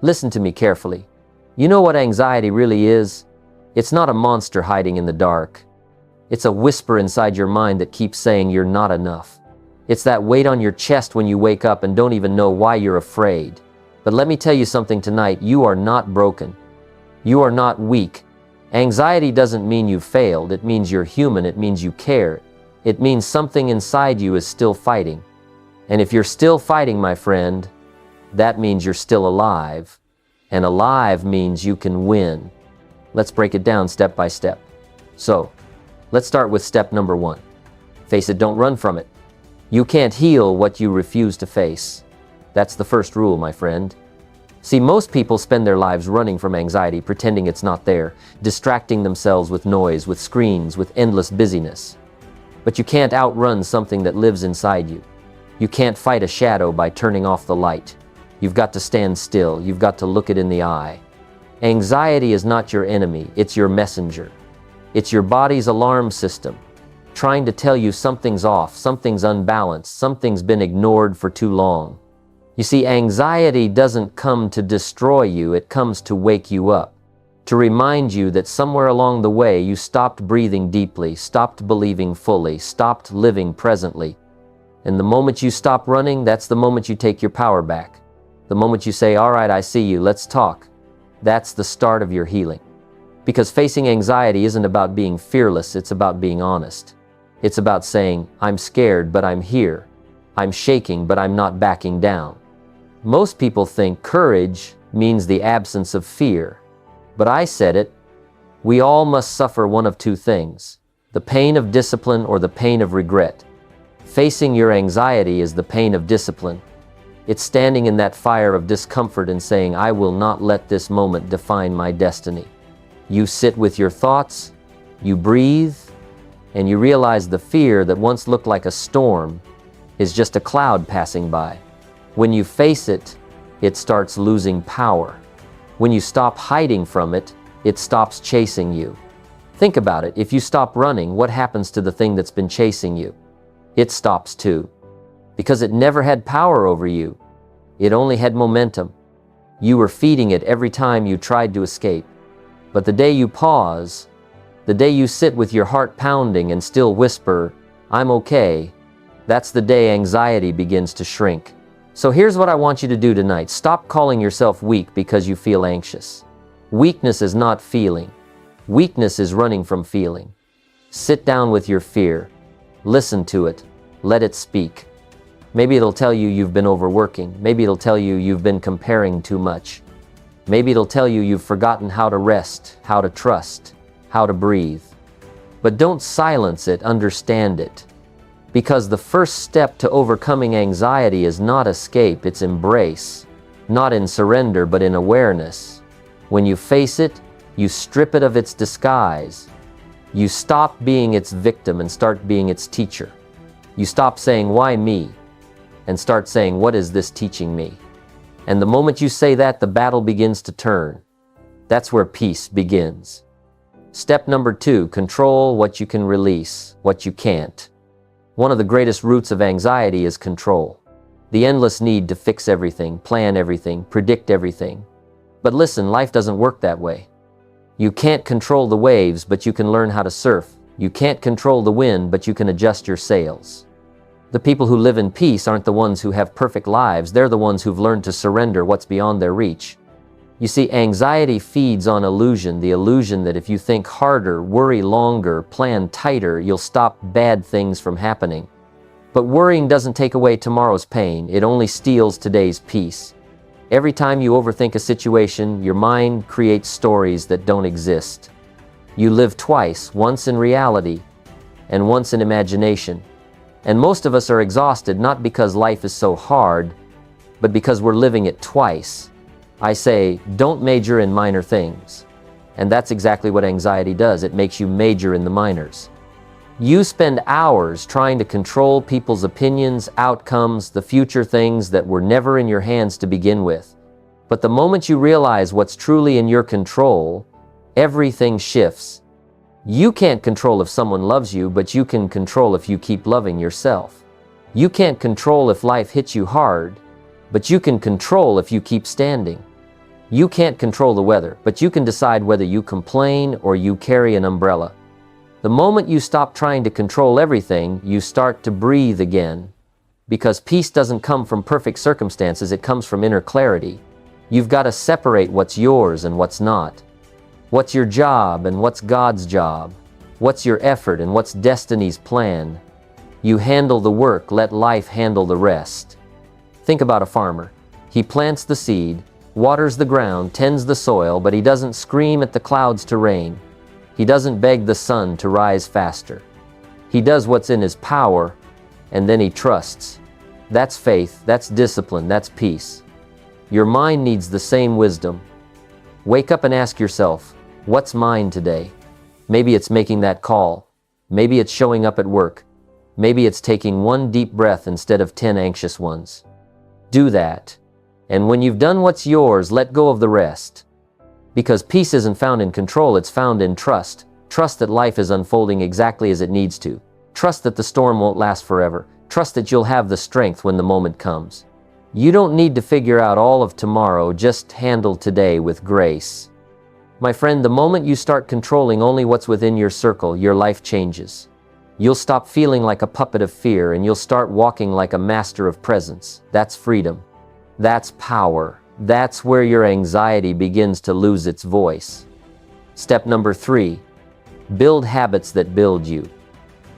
Listen to me carefully. You know what anxiety really is? It's not a monster hiding in the dark. It's a whisper inside your mind that keeps saying you're not enough. It's that weight on your chest when you wake up and don't even know why you're afraid. But let me tell you something tonight, you are not broken. You are not weak. Anxiety doesn't mean you failed, it means you're human, it means you care. It means something inside you is still fighting. And if you're still fighting, my friend, that means you're still alive. And alive means you can win. Let's break it down step by step. So, let's start with step number 1. Face it, don't run from it. You can't heal what you refuse to face. That's the first rule, my friend. See, most people spend their lives running from anxiety, pretending it's not there, distracting themselves with noise, with screens, with endless busyness. But you can't outrun something that lives inside you. You can't fight a shadow by turning off the light. You've got to stand still. You've got to look it in the eye. Anxiety is not your enemy. It's your messenger. It's your body's alarm system, trying to tell you something's off, something's unbalanced, something's been ignored for too long. You see, anxiety doesn't come to destroy you. It comes to wake you up, to remind you that somewhere along the way you stopped breathing deeply, stopped believing fully, stopped living presently. And the moment you stop running, that's the moment you take your power back. The moment you say, all right, I see you, let's talk. That's the start of your healing. Because facing anxiety isn't about being fearless, it's about being honest. It's about saying, I'm scared, but I'm here. I'm shaking, but I'm not backing down. Most people think courage means the absence of fear. But I said it, we all must suffer one of two things, the pain of discipline or the pain of regret. Facing your anxiety is the pain of discipline. It's standing in that fire of discomfort and saying, I will not let this moment define my destiny. You sit with your thoughts, you breathe, and you realize the fear that once looked like a storm is just a cloud passing by. When you face it, it starts losing power. When you stop hiding from it, it stops chasing you. Think about it. If you stop running, what happens to the thing that's been chasing you? It stops too. Because it never had power over you. It only had momentum. You were feeding it every time you tried to escape. But the day you pause, the day you sit with your heart pounding and still whisper, I'm okay, that's the day anxiety begins to shrink. So here's what I want you to do tonight. Stop calling yourself weak because you feel anxious. Weakness is not feeling. Weakness is running from feeling. Sit down with your fear. Listen to it. Let it speak. Maybe it'll tell you you've been overworking. Maybe it'll tell you you've been comparing too much. Maybe it'll tell you you've forgotten how to rest, how to trust, how to breathe. But don't silence it, understand it. Because the first step to overcoming anxiety is not escape, it's embrace. Not in surrender, but in awareness. When you face it, you strip it of its disguise. You stop being its victim and start being its teacher. You stop saying, why me? And start saying, what is this teaching me? And the moment you say that, the battle begins to turn. That's where peace begins. Step number 2, control what you can release, what you can't. One of the greatest roots of anxiety is control. The endless need to fix everything, plan everything, predict everything. But listen, life doesn't work that way. You can't control the waves, but you can learn how to surf. You can't control the wind, but you can adjust your sails. The people who live in peace aren't the ones who have perfect lives, they're the ones who've learned to surrender what's beyond their reach. You see, anxiety feeds on illusion, the illusion that if you think harder, worry longer, plan tighter, you'll stop bad things from happening. But worrying doesn't take away tomorrow's pain, it only steals today's peace. Every time you overthink a situation, your mind creates stories that don't exist. You live twice, once in reality and once in imagination. And most of us are exhausted not because life is so hard, but because we're living it twice. I say, don't major in minor things. And that's exactly what anxiety does. It makes you major in the minors. You spend hours trying to control people's opinions, outcomes, the future things that were never in your hands to begin with. But the moment you realize what's truly in your control, everything shifts. You can't control if someone loves you, but you can control if you keep loving yourself. You can't control if life hits you hard, but you can control if you keep standing. You can't control the weather, but you can decide whether you complain or you carry an umbrella. The moment you stop trying to control everything, you start to breathe again. Because peace doesn't come from perfect circumstances, it comes from inner clarity. You've got to separate what's yours and what's not. What's your job and what's God's job? What's your effort and what's destiny's plan? You handle the work, let life handle the rest. Think about a farmer. He plants the seed, waters the ground, tends the soil, but he doesn't scream at the clouds to rain. He doesn't beg the sun to rise faster. He does what's in his power, and then he trusts. That's faith, that's discipline, that's peace. Your mind needs the same wisdom. Wake up and ask yourself, what's mine today? Maybe it's making that call. Maybe it's showing up at work. Maybe it's taking one deep breath instead of 10 anxious ones. Do that. And when you've done what's yours, let go of the rest. Because peace isn't found in control, it's found in trust. Trust that life is unfolding exactly as it needs to. Trust that the storm won't last forever. Trust that you'll have the strength when the moment comes. You don't need to figure out all of tomorrow, just handle today with grace. My friend, the moment you start controlling only what's within your circle, your life changes. You'll stop feeling like a puppet of fear and you'll start walking like a master of presence. That's freedom. That's power. That's where your anxiety begins to lose its voice. Step number 3, build habits that build you.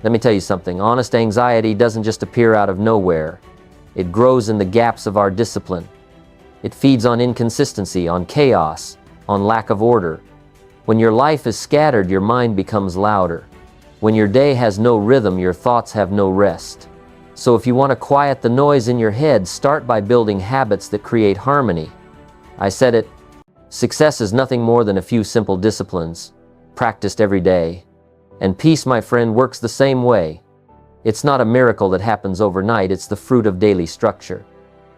Let me tell you something, honest anxiety doesn't just appear out of nowhere. It grows in the gaps of our discipline. It feeds on inconsistency, on chaos, on lack of order. When your life is scattered, your mind becomes louder. When your day has no rhythm, your thoughts have no rest. So if you want to quiet the noise in your head, start by building habits that create harmony. I said it, success is nothing more than a few simple disciplines, practiced every day. And peace, my friend, works the same way. It's not a miracle that happens overnight, it's the fruit of daily structure.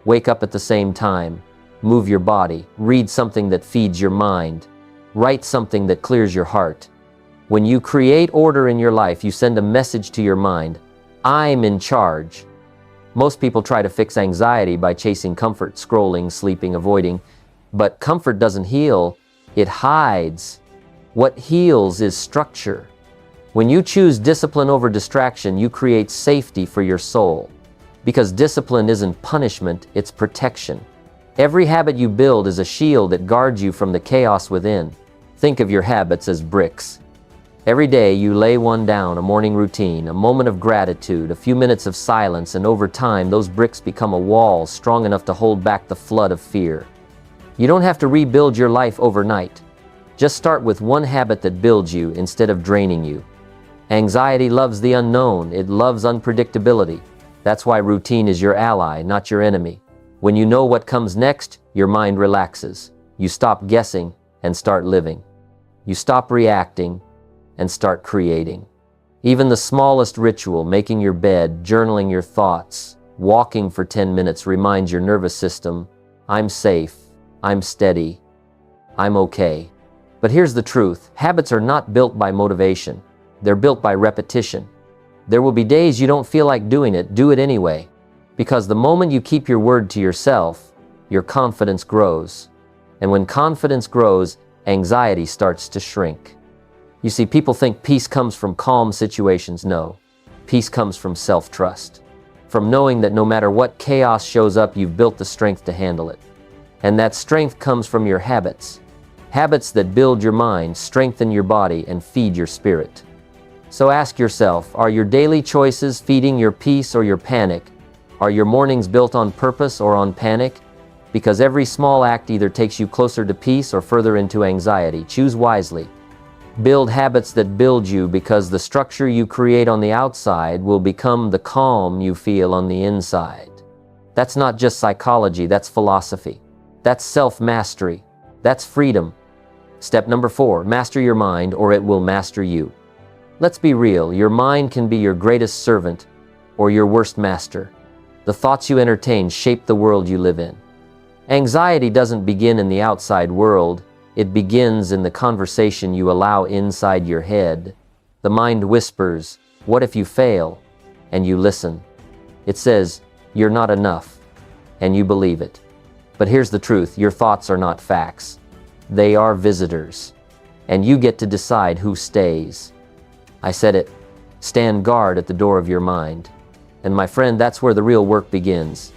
Wake up at the same time, move your body, read something that feeds your mind, write something that clears your heart. When you create order in your life, you send a message to your mind, I'm in charge. Most people try to fix anxiety by chasing comfort, scrolling, sleeping, avoiding. But comfort doesn't heal, it hides. What heals is structure. When you choose discipline over distraction, you create safety for your soul. Because discipline isn't punishment, it's protection. Every habit you build is a shield that guards you from the chaos within. Think of your habits as bricks. Every day you lay one down, a morning routine, a moment of gratitude, a few minutes of silence, and over time those bricks become a wall strong enough to hold back the flood of fear. You don't have to rebuild your life overnight. Just start with one habit that builds you instead of draining you. Anxiety loves the unknown, it loves unpredictability. That's why routine is your ally, not your enemy. When you know what comes next, your mind relaxes. You stop guessing and start living. You stop reacting and start creating. Even the smallest ritual, making your bed, journaling your thoughts, walking for 10 minutes reminds your nervous system, I'm safe, I'm steady, I'm okay. But here's the truth, habits are not built by motivation. They're built by repetition. There will be days you don't feel like doing it, do it anyway. Because the moment you keep your word to yourself, your confidence grows. And when confidence grows, anxiety starts to shrink. You see, people think peace comes from calm situations. No, peace comes from self-trust. From knowing that no matter what chaos shows up, you've built the strength to handle it. And that strength comes from your habits. Habits that build your mind, strengthen your body, and feed your spirit. So ask yourself, are your daily choices feeding your peace or your panic? Are your mornings built on purpose or on panic? Because every small act either takes you closer to peace or further into anxiety. Choose wisely. Build habits that build you, because the structure you create on the outside will become the calm you feel on the inside. That's not just psychology, that's philosophy. That's self-mastery. That's freedom. Step number 4, master your mind or it will master you. Let's be real, your mind can be your greatest servant or your worst master. The thoughts you entertain shape the world you live in. Anxiety doesn't begin in the outside world, it begins in the conversation you allow inside your head. The mind whispers, what if you fail? And you listen. It says, you're not enough. And you believe it. But here's the truth, your thoughts are not facts. They are visitors, and you get to decide who stays. I said it, stand guard at the door of your mind. And my friend, that's where the real work begins.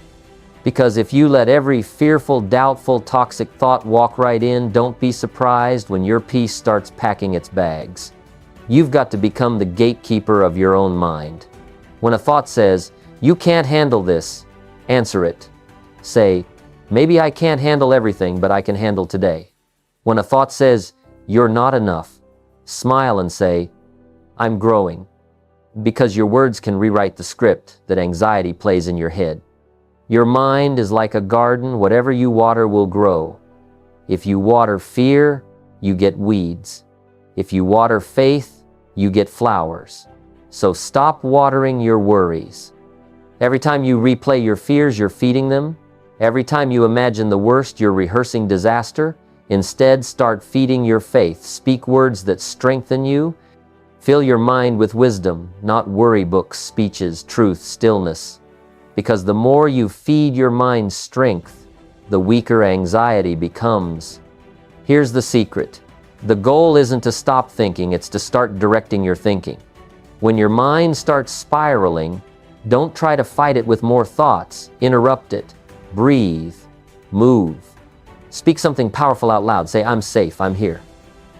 Because if you let every fearful, doubtful, toxic thought walk right in, don't be surprised when your peace starts packing its bags. You've got to become the gatekeeper of your own mind. When a thought says, "You can't handle this," answer it. Say, "Maybe I can't handle everything, but I can handle today." When a thought says, "You're not enough," smile and say, "I'm growing." Because your words can rewrite the script that anxiety plays in your head. Your mind is like a garden. Whatever you water will grow. If you water fear, you get weeds. If you water faith, you get flowers. So stop watering your worries. Every time you replay your fears, you're feeding them. Every time you imagine the worst, you're rehearsing disaster. Instead, start feeding your faith. Speak words that strengthen you. Fill your mind with wisdom, not worry books, speeches, truth, stillness. Because the more you feed your mind strength, the weaker anxiety becomes. Here's the secret. The goal isn't to stop thinking, it's to start directing your thinking. When your mind starts spiraling, don't try to fight it with more thoughts. Interrupt it. Breathe. Move. Speak something powerful out loud. Say, "I'm safe. I'm here.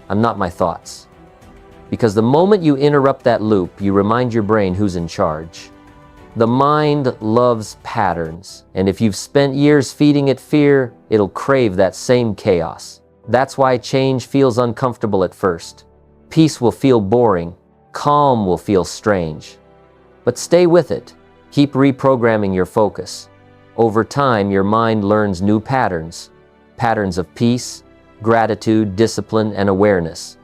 I'm not my thoughts." Because the moment you interrupt that loop, you remind your brain who's in charge. The mind loves patterns, and if you've spent years feeding it fear, it'll crave that same chaos. That's why change feels uncomfortable at first. Peace will feel boring. Calm will feel strange. But stay with it. Keep reprogramming your focus. Over time, your mind learns new patterns. Patterns of peace, gratitude, discipline, and awareness.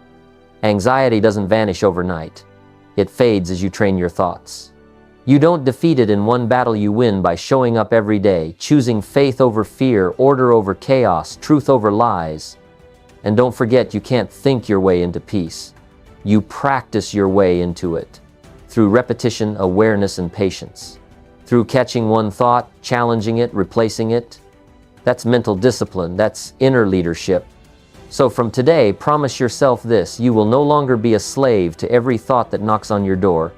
Anxiety doesn't vanish overnight. It fades as you train your thoughts. You don't defeat it in one battle, you win by showing up every day, choosing faith over fear, order over chaos, truth over lies. And don't forget, you can't think your way into peace. You practice your way into it through repetition, awareness, and patience. Through catching one thought, challenging it, replacing it. That's mental discipline. That's inner leadership. So from today, promise yourself this: you will no longer be a slave to every thought that knocks on your door.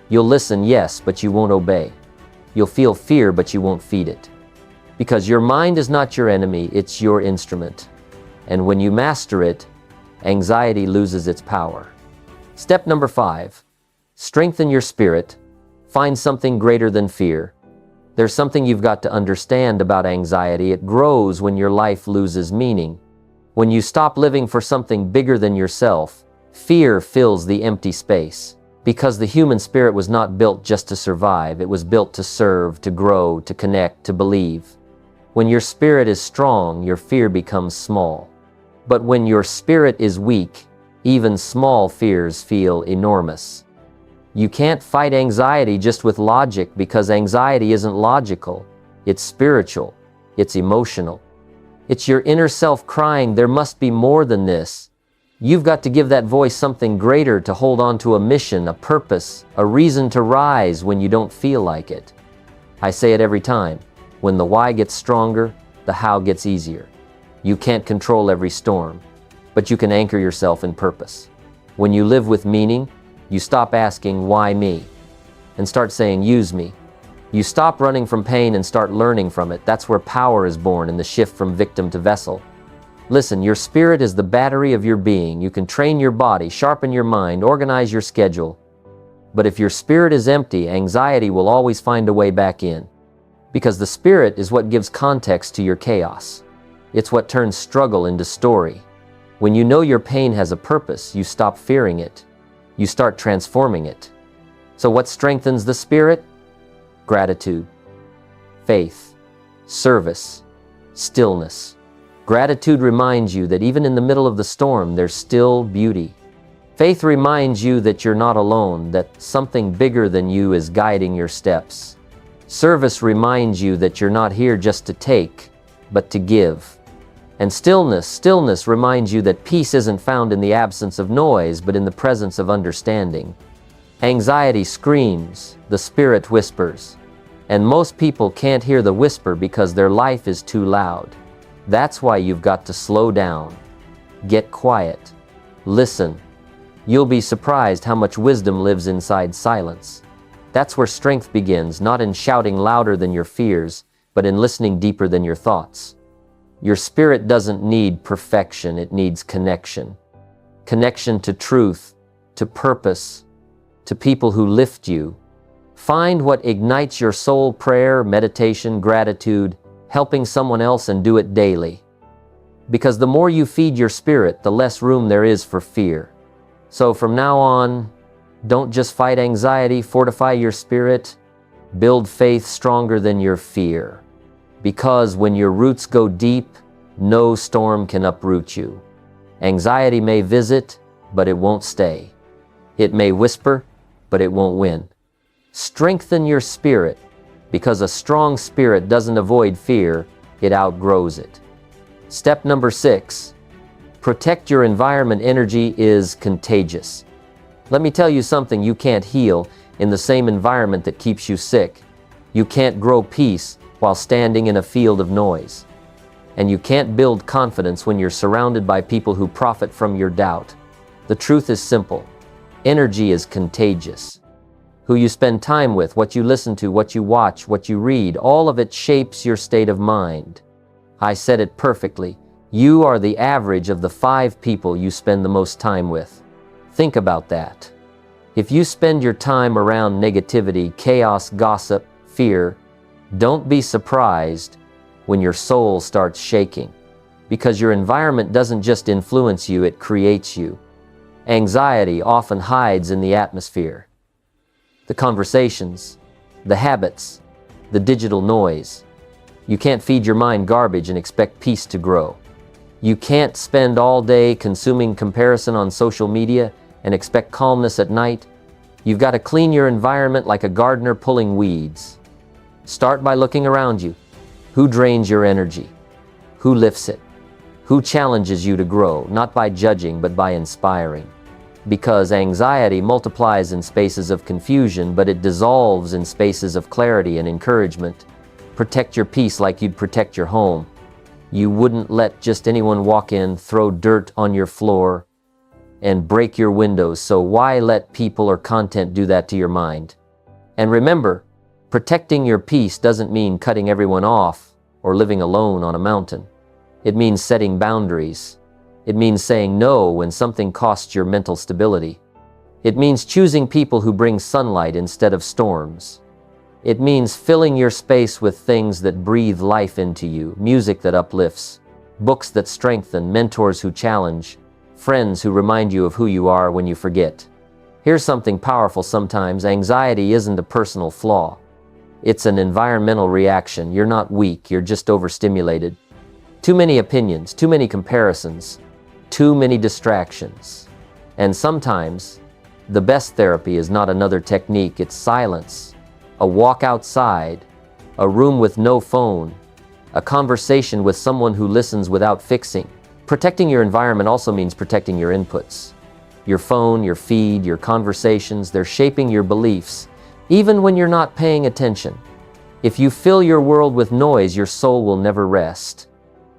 You'll listen, yes, but you won't obey. You'll feel fear, but you won't feed it. Because your mind is not your enemy, it's your instrument. And when you master it, anxiety loses its power. Step number 5, strengthen your spirit. Find something greater than fear. There's something you've got to understand about anxiety. It grows when your life loses meaning. When you stop living for something bigger than yourself, fear fills the empty space. Because the human spirit was not built just to survive, it was built to serve, to grow, to connect, to believe. When your spirit is strong, your fear becomes small. But when your spirit is weak, even small fears feel enormous. You can't fight anxiety just with logic, because anxiety isn't logical. It's spiritual. It's emotional. It's your inner self crying, "There must be more than this." You've got to give that voice something greater, to hold on to a mission, a purpose, a reason to rise when you don't feel like it. I say it every time. When the why gets stronger, the how gets easier. You can't control every storm, but you can anchor yourself in purpose. When you live with meaning, you stop asking, "Why me?" and start saying, "Use me." You stop running from pain and start learning from it. That's where power is born, in the shift from victim to vessel. Listen, your spirit is the battery of your being. You can train your body, sharpen your mind, organize your schedule. But if your spirit is empty, anxiety will always find a way back in. Because the spirit is what gives context to your chaos. It's what turns struggle into story. When you know your pain has a purpose, you stop fearing it. You start transforming it. So what strengthens the spirit? Gratitude, faith, service, stillness. Gratitude reminds you that even in the middle of the storm, there's still beauty. Faith reminds you that you're not alone, that something bigger than you is guiding your steps. Service reminds you that you're not here just to take, but to give. And stillness reminds you that peace isn't found in the absence of noise, but in the presence of understanding. Anxiety screams, the spirit whispers. And most people can't hear the whisper because their life is too loud. That's why you've got to slow down. Get quiet. Listen. You'll be surprised how much wisdom lives inside silence. That's where strength begins, not in shouting louder than your fears, but in listening deeper than your thoughts. Your spirit doesn't need perfection, it needs connection. Connection to truth, to purpose, to people who lift you. Find what ignites your soul: prayer, meditation, gratitude, helping someone else, and do it daily. Because the more you feed your spirit, the less room there is for fear. So from now on, don't just fight anxiety, fortify your spirit, build faith stronger than your fear. Because when your roots go deep, no storm can uproot you. Anxiety may visit, but it won't stay. It may whisper, but it won't win. Strengthen your spirit, because a strong spirit doesn't avoid fear, it outgrows it. Step number 6. Protect your environment. Energy is contagious. Let me tell you something: you can't heal in the same environment that keeps you sick. You can't grow peace while standing in a field of noise. And you can't build confidence when you're surrounded by people who profit from your doubt. The truth is simple. Energy is contagious. Who you spend time with, what you listen to, what you watch, what you read, all of it shapes your state of mind. I said it perfectly. You are the average of the 5 people you spend the most time with. Think about that. If you spend your time around negativity, chaos, gossip, fear, don't be surprised when your soul starts shaking. Because your environment doesn't just influence you, it creates you. Anxiety often hides in the atmosphere. The conversations, the habits, the digital noise. You can't feed your mind garbage and expect peace to grow. You can't spend all day consuming comparison on social media and expect calmness at night. You've got to clean your environment like a gardener pulling weeds. Start by looking around you. Who drains your energy? Who lifts it? Who challenges you to grow, not by judging, but by inspiring? Because anxiety multiplies in spaces of confusion, but it dissolves in spaces of clarity and encouragement. Protect your peace like you'd protect your home. You wouldn't let just anyone walk in, throw dirt on your floor, and break your windows, so why let people or content do that to your mind? And remember, protecting your peace doesn't mean cutting everyone off or living alone on a mountain. It means setting boundaries. It means saying no when something costs your mental stability. It means choosing people who bring sunlight instead of storms. It means filling your space with things that breathe life into you, music that uplifts, books that strengthen, mentors who challenge, friends who remind you of who you are when you forget. Here's something powerful sometimes: anxiety isn't a personal flaw. It's an environmental reaction. You're not weak, you're just overstimulated. Too many opinions, too many comparisons, too many distractions. And sometimes, the best therapy is not another technique, it's silence. A walk outside, a room with no phone, a conversation with someone who listens without fixing. Protecting your environment also means protecting your inputs. Your phone, your feed, your conversations, they're shaping your beliefs, even when you're not paying attention. If you fill your world with noise, your soul will never rest.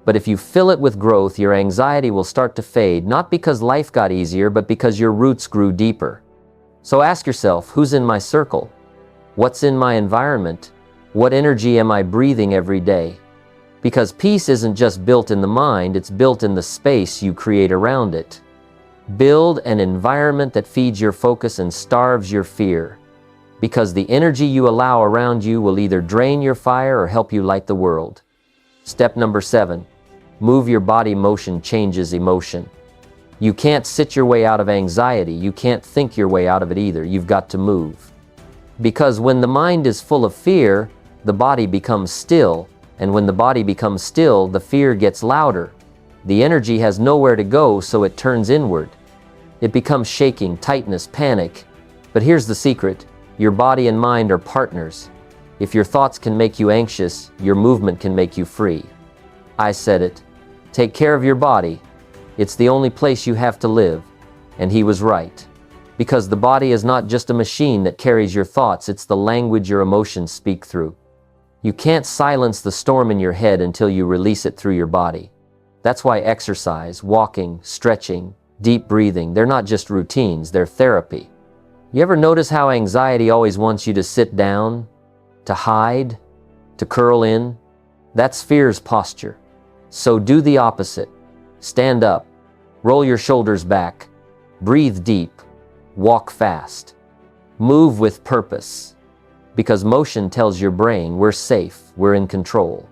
But if you fill it with growth, your anxiety will start to fade, not because life got easier, but because your roots grew deeper. So ask yourself, who's in my circle? What's in my environment? What energy am I breathing every day? Because peace isn't just built in the mind, it's built in the space you create around it. Build an environment that feeds your focus and starves your fear. Because the energy you allow around you will either drain your fire or help you light the world. Step number 7. Move your body. Motion changes emotion. You can't sit your way out of anxiety. You can't think your way out of it either. You've got to move. Because when the mind is full of fear, the body becomes still. And when the body becomes still, the fear gets louder. The energy has nowhere to go, so it turns inward. It becomes shaking, tightness, panic. But here's the secret. Your body and mind are partners. If your thoughts can make you anxious, your movement can make you free. I said it. Take care of your body. It's the only place you have to live. And he was right. Because the body is not just a machine that carries your thoughts, it's the language your emotions speak through. You can't silence the storm in your head until you release it through your body. That's why exercise, walking, stretching, deep breathing, they're not just routines, they're therapy. You ever notice how anxiety always wants you to sit down, to hide, to curl in? That's fear's posture. So do the opposite. Stand up, roll your shoulders back, breathe deep, walk fast, move with purpose. Because motion tells your brain we're safe, we're in control.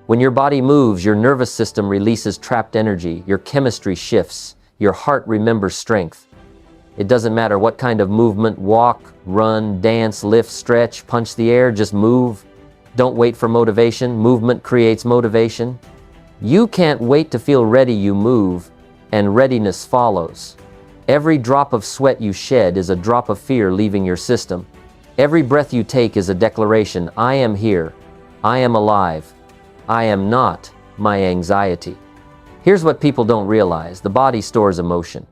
When your body moves, your nervous system releases trapped energy, your chemistry shifts, your heart remembers strength. It doesn't matter what kind of movement, walk, run, dance, lift, stretch, punch the air, just move. Don't wait for motivation. Movement creates motivation. You can't wait to feel ready, you move, and readiness follows. Every drop of sweat you shed is a drop of fear leaving your system. Every breath you take is a declaration, I am here, I am alive, I am not my anxiety. Here's what people don't realize, the body stores emotion.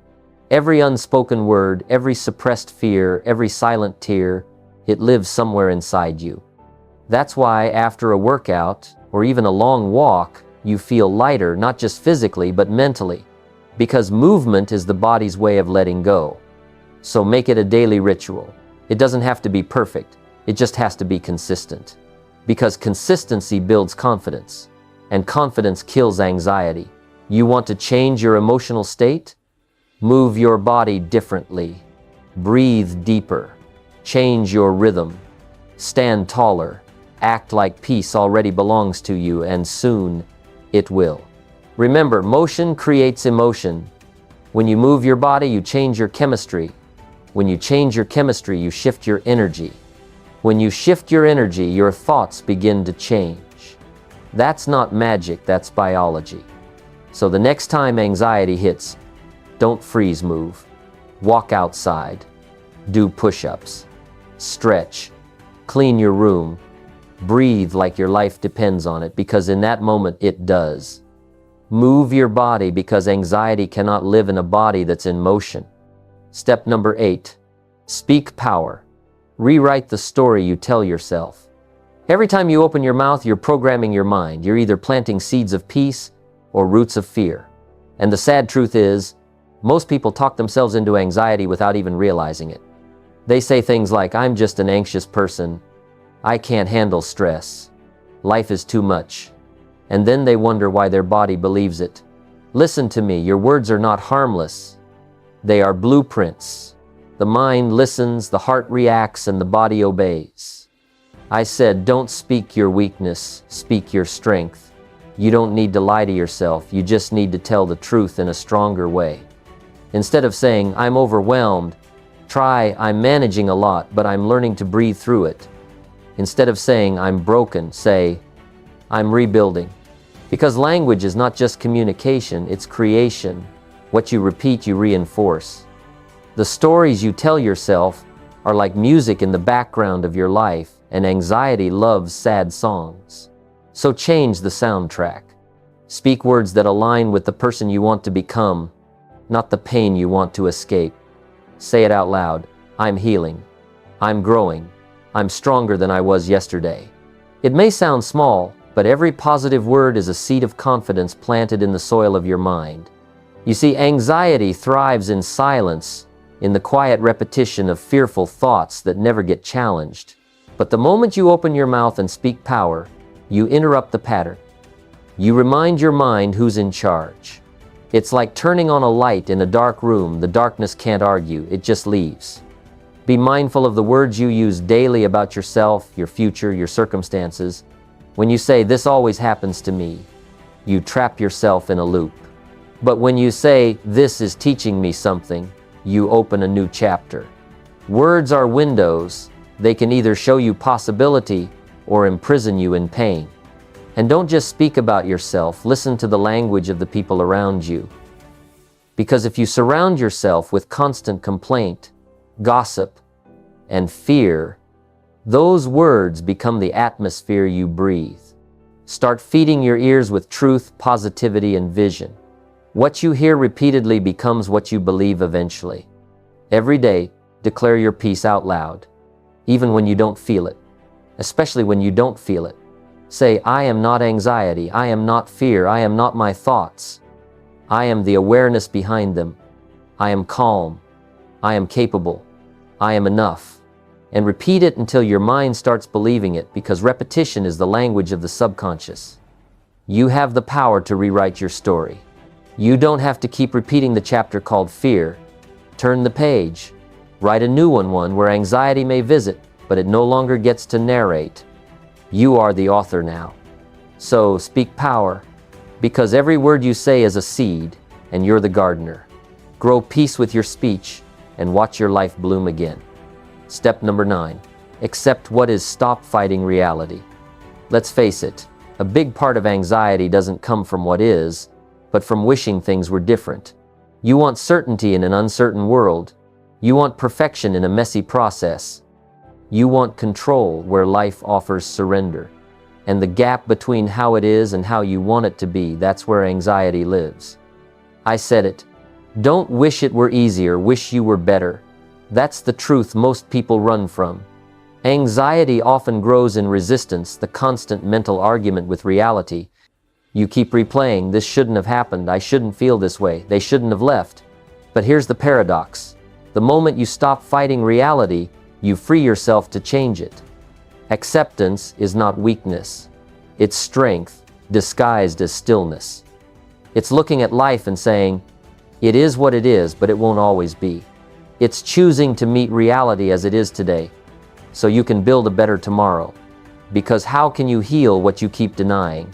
Every unspoken word, every suppressed fear, every silent tear, it lives somewhere inside you. That's why after a workout, or even a long walk, you feel lighter, not just physically, but mentally. Because movement is the body's way of letting go. So make it a daily ritual. It doesn't have to be perfect, it just has to be consistent. Because consistency builds confidence, and confidence kills anxiety. You want to change your emotional state? Move your body differently. Breathe deeper. Change your rhythm. Stand taller. Act like peace already belongs to you, and soon it will. Remember, motion creates emotion. When you move your body, you change your chemistry. When you change your chemistry, you shift your energy. When you shift your energy, your thoughts begin to change. That's not magic, that's biology. So the next time anxiety hits, don't freeze move. Walk outside. Do push-ups. Stretch. Clean your room. Breathe like your life depends on it, because in that moment it does. Move your body, because anxiety cannot live in a body that's in motion. Step number 8. Speak power. Rewrite the story you tell yourself. Every time you open your mouth, you're programming your mind. You're either planting seeds of peace or roots of fear. And the sad truth is, most people talk themselves into anxiety without even realizing it. They say things like, I'm just an anxious person. I can't handle stress. Life is too much. And then they wonder why their body believes it. Listen to me, your words are not harmless. They are blueprints. The mind listens, the heart reacts, and the body obeys. I said, don't speak your weakness, speak your strength. You don't need to lie to yourself, you just need to tell the truth in a stronger way. Instead of saying, I'm overwhelmed, try, I'm managing a lot, but I'm learning to breathe through it. Instead of saying, I'm broken, say, I'm rebuilding. Because language is not just communication, it's creation. What you repeat, you reinforce. The stories you tell yourself are like music in the background of your life, and anxiety loves sad songs. So change the soundtrack. Speak words that align with the person you want to become, not the pain you want to escape. Say it out loud. I'm healing. I'm growing. I'm stronger than I was yesterday. It may sound small, but every positive word is a seed of confidence planted in the soil of your mind. You see, anxiety thrives in silence, in the quiet repetition of fearful thoughts that never get challenged. But the moment you open your mouth and speak power, you interrupt the pattern. You remind your mind who's in charge. It's like turning on a light in a dark room. The darkness can't argue, it just leaves. Be mindful of the words you use daily about yourself, your future, your circumstances. When you say, this always happens to me, you trap yourself in a loop. But when you say, this is teaching me something, you open a new chapter. Words are windows. They can either show you possibility or imprison you in pain. And don't just speak about yourself, listen to the language of the people around you. Because if you surround yourself with constant complaint, gossip, and fear, those words become the atmosphere you breathe. Start feeding your ears with truth, positivity, and vision. What you hear repeatedly becomes what you believe eventually. Every day, Declare your peace out loud, even when you don't feel it, especially when you don't feel it. Say, I am not anxiety, I am not fear, I am not my thoughts. I am the awareness behind them. I am calm. I am capable. I am enough. And repeat it until your mind starts believing it, because repetition is the language of the subconscious. You have the power to rewrite your story. You don't have to keep repeating the chapter called fear. Turn the page. Write a new one where anxiety may visit, but it no longer gets to narrate. You are the author now. So speak power, because every word you say is a seed, and you're the gardener. Grow peace with your speech, and watch your life bloom again. Step number 9, accept what is. Stop fighting reality. Let's face it, a big part of anxiety doesn't come from what is, but from wishing things were different. You want certainty in an uncertain world. You want perfection in a messy process. You want control where life offers surrender. And the gap between how it is and how you want it to be, that's where anxiety lives. I said it. Don't wish it were easier, wish you were better. That's the truth most people run from. Anxiety often grows in resistance, the constant mental argument with reality. You keep replaying, this shouldn't have happened, I shouldn't feel this way, they shouldn't have left. But here's the paradox. The moment you stop fighting reality, you free yourself to change it. Acceptance is not weakness. It's strength, disguised as stillness. It's looking at life and saying, it is what it is, but it won't always be. It's choosing to meet reality as it is today, so you can build a better tomorrow. Because how can you heal what you keep denying?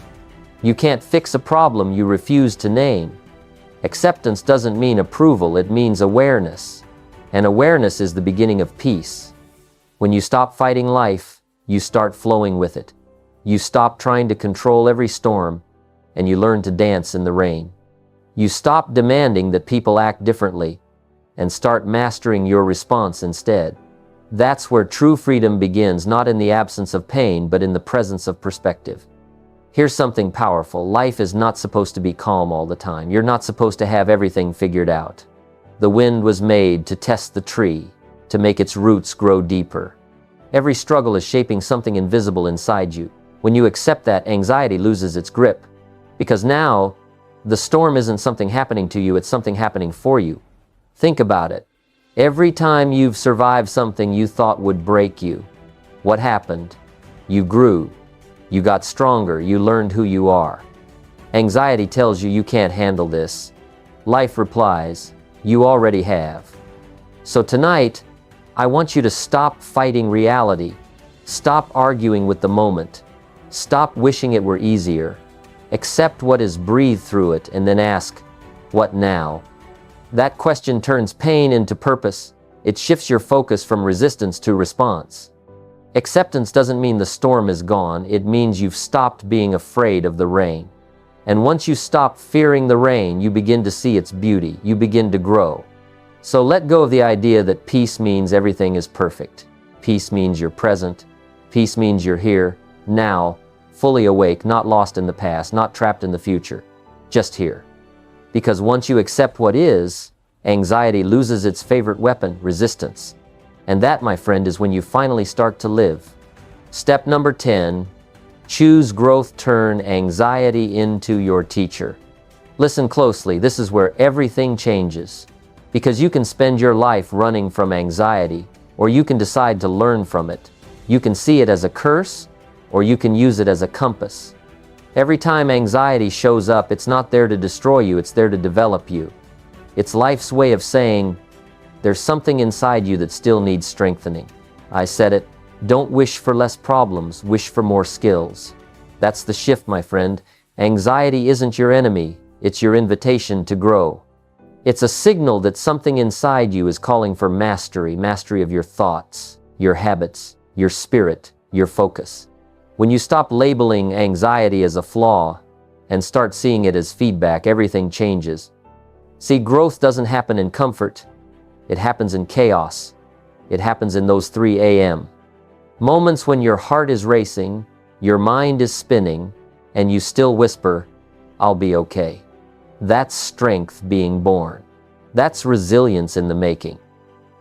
You can't fix a problem you refuse to name. Acceptance doesn't mean approval, it means awareness. And awareness is the beginning of peace. When you stop fighting life, you start flowing with it. You stop trying to control every storm, and you learn to dance in the rain. You stop demanding that people act differently, and start mastering your response instead. That's where true freedom begins, not in the absence of pain, but in the presence of perspective. Here's something powerful. Life is not supposed to be calm all the time. You're not supposed to have everything figured out. The wind was made to test the tree, to make its roots grow deeper. Every struggle is shaping something invisible inside you. When you accept that, anxiety loses its grip. Because now, the storm isn't something happening to you, it's something happening for you. Think about it. Every time you've survived something you thought would break you, what happened? You grew. You got stronger. You learned who you are. Anxiety tells you you can't handle this. Life replies, you already have. So tonight, I want you to stop fighting reality. Stop arguing with the moment. Stop wishing it were easier. Accept what is, breathe through it, and then ask, what now? That question turns pain into purpose. It shifts your focus from resistance to response. Acceptance doesn't mean the storm is gone. It means you've stopped being afraid of the rain. And once you stop fearing the rain, you begin to see its beauty. You begin to grow. So let go of the idea that peace means everything is perfect. Peace means you're present. Peace means you're here, now, fully awake, not lost in the past, not trapped in the future, just here. Because once you accept what is, anxiety loses its favorite weapon, resistance. And that, my friend, is when you finally start to live. Step number 10, choose growth, turn anxiety into your teacher. Listen closely, this is where everything changes. Because you can spend your life running from anxiety, or you can decide to learn from it. You can see it as a curse, or you can use it as a compass. Every time anxiety shows up, it's not there to destroy you, it's there to develop you. It's life's way of saying, there's something inside you that still needs strengthening. I said it, don't wish for less problems, wish for more skills. That's the shift, my friend. Anxiety isn't your enemy, it's your invitation to grow. It's a signal that something inside you is calling for mastery, mastery of your thoughts, your habits, your spirit, your focus. When you stop labeling anxiety as a flaw and start seeing it as feedback, everything changes. See, growth doesn't happen in comfort. It happens in chaos. It happens in those 3 a.m. moments when your heart is racing, your mind is spinning, and you still whisper, I'll be okay. That's strength being born. That's resilience in the making.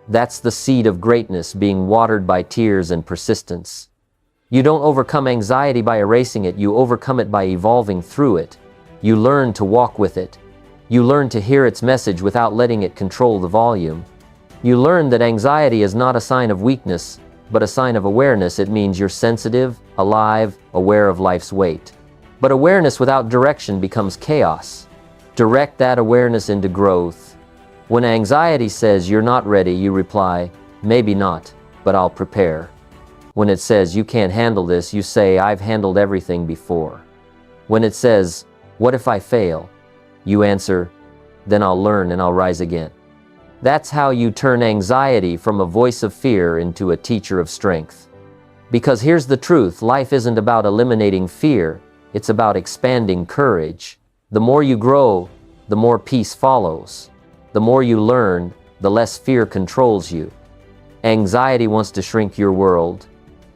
That's the seed of greatness being watered by tears and persistence. You don't overcome anxiety by erasing it, you overcome it by evolving through it. You learn to walk with it. You learn to hear its message without letting it control the volume. You learn that anxiety is not a sign of weakness, but a sign of awareness. It means you're sensitive, alive, aware of life's weight. But awareness without direction becomes chaos. Direct that awareness into growth. When anxiety says you're not ready, you reply, maybe not, but I'll prepare. When it says you can't handle this, you say, I've handled everything before. When it says, what if I fail? You answer, then I'll learn and I'll rise again. That's how you turn anxiety from a voice of fear into a teacher of strength. Because here's the truth, life isn't about eliminating fear, it's about expanding courage. The more you grow, the more peace follows. The more you learn, the less fear controls you. Anxiety wants to shrink your world.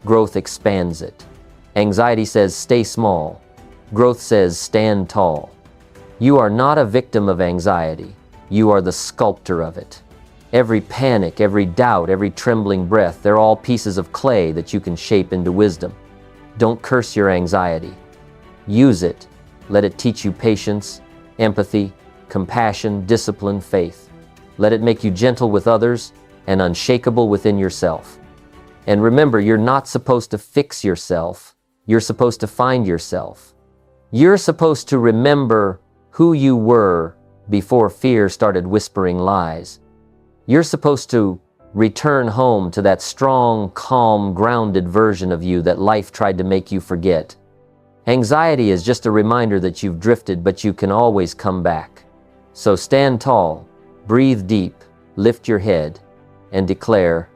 Growth expands it. Anxiety says stay small. Growth says stand tall. You are not a victim of anxiety. You are the sculptor of it. Every panic, every doubt, every trembling breath, they're all pieces of clay that you can shape into wisdom. Don't curse your anxiety. Use it. Let it teach you patience, empathy, compassion, discipline, faith. Let it make you gentle with others and unshakable within yourself. And remember, you're not supposed to fix yourself. You're supposed to find yourself. You're supposed to remember who you were before fear started whispering lies. You're supposed to return home to that strong, calm, grounded version of you that life tried to make you forget. Anxiety is just a reminder that you've drifted, but you can always come back. So stand tall, breathe deep, lift your head, and declare,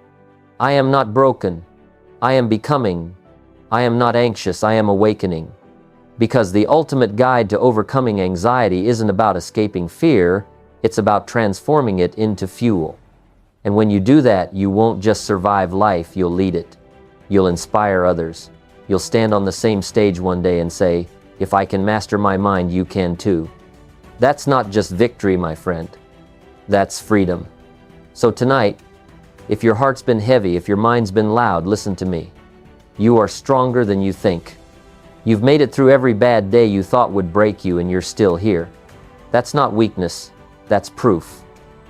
I am not broken. I am becoming. I am not anxious. I am awakening. Because the ultimate guide to overcoming anxiety isn't about escaping fear, it's about transforming it into fuel. And when you do that, you won't just survive life, you'll lead it. You'll inspire others. You'll stand on the same stage one day and say, if I can master my mind, you can too. That's not just victory, my friend. That's freedom. So tonight, if your heart's been heavy, if your mind's been loud, listen to me. You are stronger than you think. You've made it through every bad day you thought would break you, and you're still here. That's not weakness, that's proof.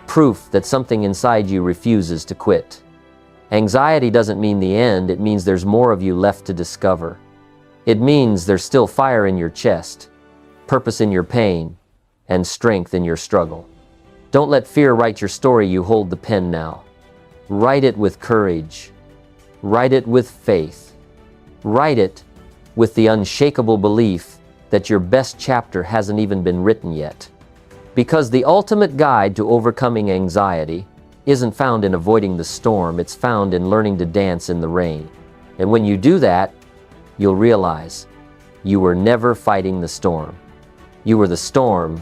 Proof that something inside you refuses to quit. Anxiety doesn't mean the end, it means there's more of you left to discover. It means there's still fire in your chest, purpose in your pain, and strength in your struggle. Don't let fear write your story, you hold the pen now. Write it with courage. Write it with faith. Write it with the unshakable belief that your best chapter hasn't even been written yet. Because the ultimate guide to overcoming anxiety isn't found in avoiding the storm, it's found in learning to dance in the rain. And when you do that, you'll realize you were never fighting the storm. You were the storm